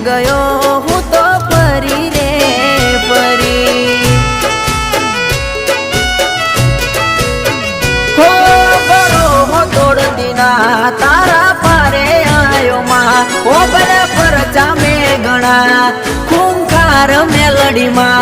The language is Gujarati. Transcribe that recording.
ગયો હું તો પરી રે પરી હો બરો હો તોડ દીના તારા પારે આયો માં ઓ બરે પરચા મે ગણા ખૂંખાર મેલડી માં